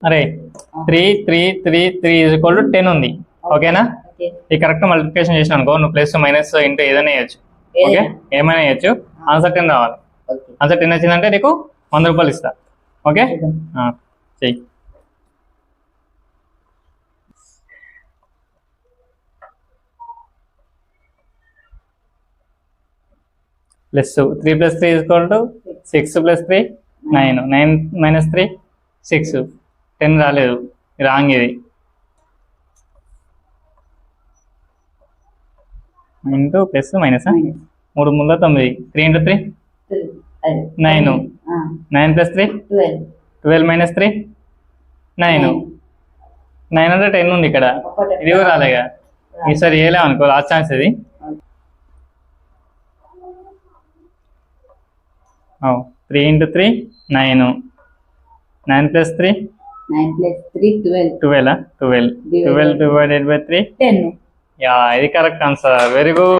అరే 3 3 3 3 = 10 ఉంది. ఓకేనా? ఈ కరెక్ట్ మల్టిప్లికేషన్ చేసిన అనుకో నువ్వు ప్లస్ మైనస్ ఇంటూ ఏదైనా వేయచ్చు. ఓకే, ఏమైనా వేయచ్చు. ఆన్సర్ 10 రావాలి. ఆన్సర్ 10 వచ్చిందంటే నీకు 100 రూపాయలు ఇస్తా. ఓకే, చెయ్యి. ప్లస్ 3 + 3 = 6 + 3 9 9 - 3 6 10 రాలేదు, రాంగ్ ఇది. ఇంటూ ప్లస్ మైనస్ 3 × 9 3 × 3 9 9 + 3 12 - 3 9 9 అంటే 10 ఉంది ఇక్కడ. ఇది కూడా రాలేగా. ఈసారి వేయలేము అనుకో, లాస్ట్ ఛాన్స్ ఇది. 3 × 3 9 9 + 3 12 12 12 / 3 10. యా, ఇది కరెక్ట్ ఆన్సర్. Very good.